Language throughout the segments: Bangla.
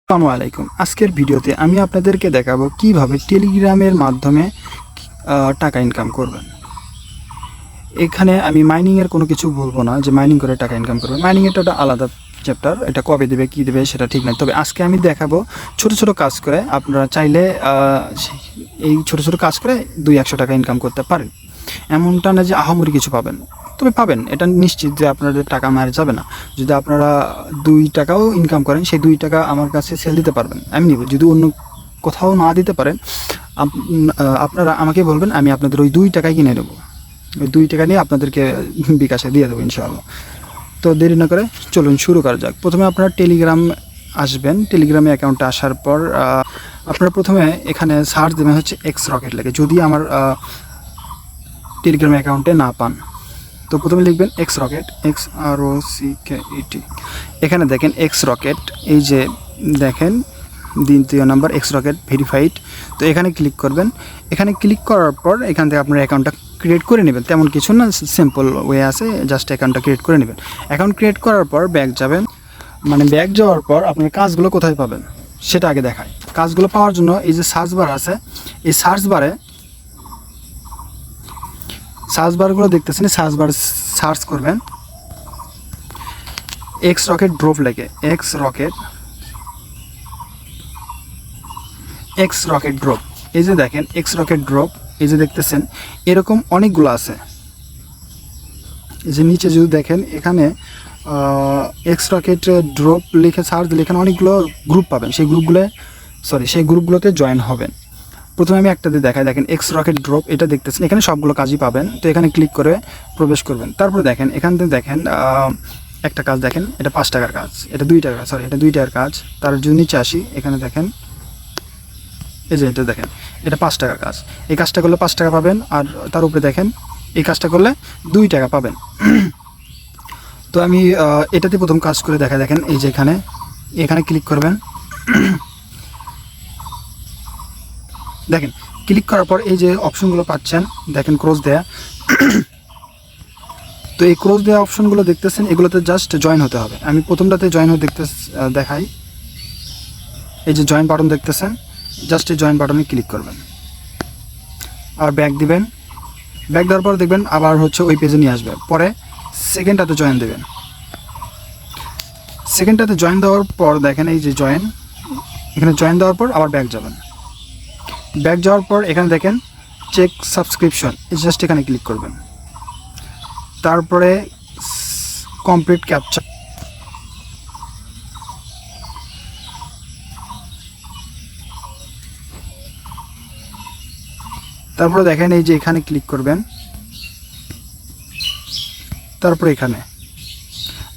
আসসালামু আলাইকুম। আজকের ভিডিওতে আমি আপনাদেরকে দেখাবো কিভাবে টেলিগ্রামের মাধ্যমে টাকা ইনকাম করবেন। এখানে আমি মাইনিংয়ের কোনো কিছু বলবো না যে মাইনিং করে টাকা ইনকাম করবেন। মাইনিংয়েরটা ওটা আলাদা চ্যাপ্টার, এটা কবে দেবে কী দেবে সেটা ঠিক নাই। তবে আজকে আমি দেখাবো ছোট ছোট কাজ করে আপনারা চাইলে এই ছোট ছোট কাজ করে 200-100 টাকা ইনকাম করতে পারেন। এমনটা না যে আহামরি কিছু পাবেন, তবে পাবেন, এটা নিশ্চিত যে আপনাদের টাকা মারা যাবে না। যদি আপনারা 2 টাকাও ইনকাম করেন, সেই 2 টাকা আমার কাছে সেল দিতে পারবেন, আমি নিব। যদি অন্য কোথাও না দিতে পারেন, আপনারা আমাকে বলবেন, আমি আপনাদের ওই 2 টাকায় কিনে নেবো। ওই 2 টাকা নিয়ে আপনাদেরকে বিকাশে দিয়ে দেবো ইনশাআল্লাহ। তো দেরি না করে চলুন শুরু করা যাক। প্রথমে আপনারা টেলিগ্রাম আসবেন। টেলিগ্রামে অ্যাকাউন্টে আসার পর আপনারা প্রথমে এখানে সার্চ দেবেন হচ্ছে এক্স রকেট লেগে, যদি আমার টেলিগ্রাম অ্যাকাউন্টে না পান। তো প্রথমে লিখবেন এক্স রকেট, XROCKET। এখানে দেখেন এক্স রকেট, এই যে দেখেন দ্বিতীয় নাম্বার এক্স রকেট ভেরিফাইড। তো এখানে ক্লিক করবেন। এখানে ক্লিক করার পর এখান থেকে আপনার অ্যাকাউন্টটা ক্রিয়েট করে নেবেন। তেমন কিছু না, সিম্পল ওয়ে আছে, জাস্ট অ্যাকাউন্টটা ক্রিয়েট করে নেবেন। অ্যাকাউন্ট ক্রিয়েট করার পর ব্যাক যাবেন। ব্যাক যাওয়ার পর আপনার কাজগুলো কোথায় পাবেন সেটা আগে দেখায়। কাজগুলো পাওয়ার জন্য এই যে সার্চ বার আছে, এই সার্চ বারগুলো দেখতেছেন, সার্চ বার সার্চ করবেন এক্স রকেট ড্রপ লেগে, এক্স রকেট ড্রপ। এই যে দেখেন এক্স রকেট ড্রপ, এই যে দেখতেছেন এরকম অনেকগুলো আছে। এই যে নিচে যদি দেখেন এখানে এক্স রকেট ড্রপ লিখে সার্চ দিলে এখানে অনেকগুলো গ্রুপ পাবেন। সেই গ্রুপগুলোতে জয়েন হবেন। প্রথমে আমি একটা দিয়ে দেখাই, দেখেন এক্স রকেট ড্রপ, এটা দেখতেছেন এখানে সবগুলো কাজই পাবেন। তো এখানে ক্লিক করে প্রবেশ করবেন। তারপর দেখেন এখান থেকে দেখেন একটা কাজ, দেখেন এটা 5 টাকার কাজ, এটা 2 টাকা, এটা 2 টাকার কাজ। তার যদি নিচে আসি, এখানে দেখেন এই যে এটা দেখেন এটা 5 টাকার কাজ। এই কাজটা করলে 5 টাকা পাবেন। আর তার উপরে দেখেন এই কাজটা করলে 2 টাকা পাবেন। তো আমি এটাতে প্রথম কাজ করে দেখা, দেখেন এই যে এখানে ক্লিক করবেন। দেখেন ক্লিক করার পর এই যে অপশনগুলো পাচ্ছেন, দেখেন ক্রস দেয়া। তো এই ক্রস দেওয়া অপশনগুলো দেখতেছেন, এগুলোতে জাস্ট জয়েন হতে হবে। আমি প্রথমটাতে জয়েন হতে দেখাই। এই যে জয়েন বাটন দেখতেছেন, জাস্ট এই জয়েন বাটনে ক্লিক করবেন আর ব্যাক দিবেন। ব্যাক দেওয়ার পর দেখবেন আবার হচ্ছে ওই পেজে নিয়ে আসবে। পরে সেকেন্ডটাতে জয়েন দেবেন। সেকেন্ডটাতে জয়েন দেওয়ার পর দেখেন এই যে জয়েন, এখানে জয়েন দেওয়ার পর আবার ব্যাক যাবেন। ব্যাক যাওয়ার পর এখানে দেখেন চেক সাবস্ক্রিপশন, জাস্ট এখানে ক্লিক করবেন। তারপরে কমপ্লিট ক্যাপচা, তারপরে দেখেন এই যে এখানে ক্লিক করবেন। তারপরে এখানে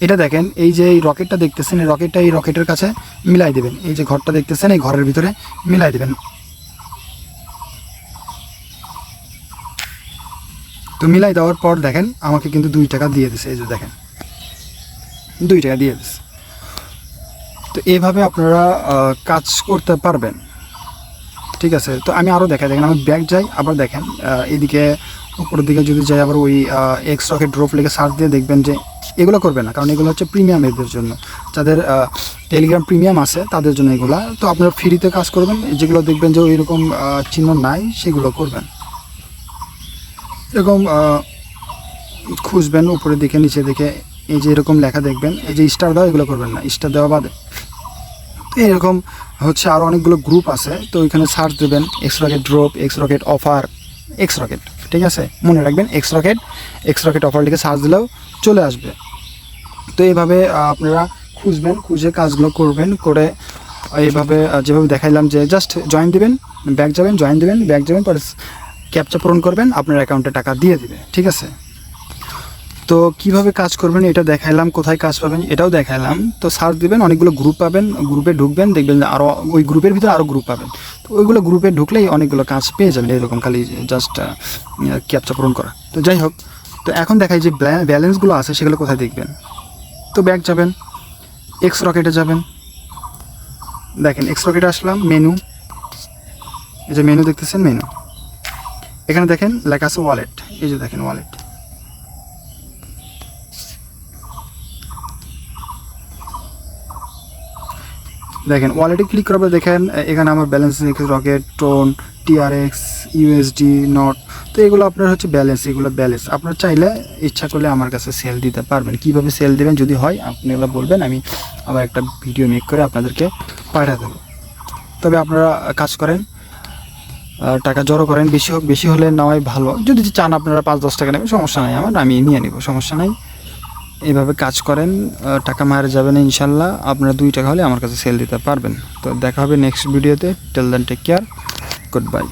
এটা দেখেন এই যে এই রকেটটা দেখতেছেন, এই রকেটের কাছে মিলাই দেবেন। এই যে ঘরটা দেখতেছেন, এই ঘরের ভিতরে মিলাই দেবেন। তো মিলাই দেওয়ার পর দেখেন আমাকে কিন্তু 2 টাকা দিয়ে দিছে। এই যে দেখেন 2 টাকা দিয়ে দিছে। তো এইভাবে আপনারা কাজ করতে পারবেন, ঠিক আছে। তো আমি আরও দেখাই, দেখেন আমি ব্যাক যাই, আবার দেখেন এদিকে উপরের দিকে যদি যাই, আবার ওই এক্স রকেট ড্রপ লেগে সার্চ দিয়ে দেখবেন যে এগুলো করবে না, কারণ এগুলো হচ্ছে প্রিমিয়াম এদের জন্য, যাদের টেলিগ্রাম প্রিমিয়াম আছে তাদের জন্য এগুলো। তো আপনারা ফ্রিতে কাজ করবেন, যেগুলো দেখবেন যে ওইরকম চিহ্ন নাই সেগুলো করবেন। এরকম খুঁজবেন উপরের দিকে নিচে দিকে, এই যে এরকম লেখা দেখবেন, এই যে স্টার দেওয়া, এগুলো করবেন না, স্টার দেওয়া বাদে। তো এরকম হচ্ছে আরও অনেকগুলো গ্রুপ আছে। তো ওইখানে সার্চ দেবেন x rocket drop, x rocket offer, x rocket, ঠিক আছে, মনে রাখবেন এক্স রকেট অফার লিখে সার্চ দিলেও চলে আসবে। তো এইভাবে আপনারা খুঁজবেন, খুঁজে কাজগুলো করবেন। করে এইভাবে যেভাবে দেখাইলাম যে জাস্ট জয়েন দিবেন, ব্যাক যাবেন, জয়েন দিবেন, ব্যাক যাবেন, পরে ক্যাপচা পূরণ করবেন, আপনার অ্যাকাউন্টে টাকা দিয়ে দিবে, ঠিক আছে। তো কিভাবে কাজ করবেন এটা দেখাইলাম, কোথায় কাজ পাবেন এটাও দেখাইলাম। তো সার্চ দিবেন, অনেকগুলো গ্রুপ পাবেন, গ্রুপে ঢুকবেন, দেখবেন আরও ওই গ্রুপের ভিতরে আরও গ্রুপ পাবেন। তো ওইগুলো গ্রুপে ঢুকলেই অনেকগুলো কাজ পেয়ে যাবেন, এরকম খালি জাস্ট ক্যাপচা পূরণ করা। তো যাই হোক, তো এখন দেখাই যে ব্যালেন্সগুলো আছে সেগুলো কোথায় দেখবেন। তো ব্যাক যাবেন, এক্স রকেটে যাবেন, দেখেন এক্স রকেটে আসলাম, মেনু, এই যে মেনু দেখতেছেন, মেনু এখানে দেখেন লেখা আছে ওয়ালেট, এই যে দেখেন ওয়ালেট। দেখেন ওয়ালেটে ক্লিক করার পর দেখেন এখানে আমার balance rocket, Tron, TRX, USD, not. তো এগুলো আপনার হচ্ছে ব্যালেন্স, এগুলো ব্যালেন্স। আপনার চাইলে ইচ্ছা করলে আমার কাছে সেল দিতে পারবেন। কীভাবে সেল দেবেন যদি হয় আপনি এগুলো বলবেন, আমি আবার একটা ভিডিও মেক করে আপনাদেরকে পাঠিয়ে দেবো। তবে আপনারা কাজ করেন, টাকা জড়ো করেন, বেশি হোক, বেশি হলে নেওয়াই ভালো। যদি চান আপনারা 5-10 টাকা নেবেন, সমস্যা নাই আমার, আমি নিয়ে নিব, সমস্যা নাই। এইভাবে কাজ করেন, টাকা মারা যাবে না ইনশাল্লাহ। আপনারা 2 টাকা হলে আমার কাছে সেল দিতে পারবেন। তো দেখা হবে নেক্সট ভিডিওতে। Till then take care, good by.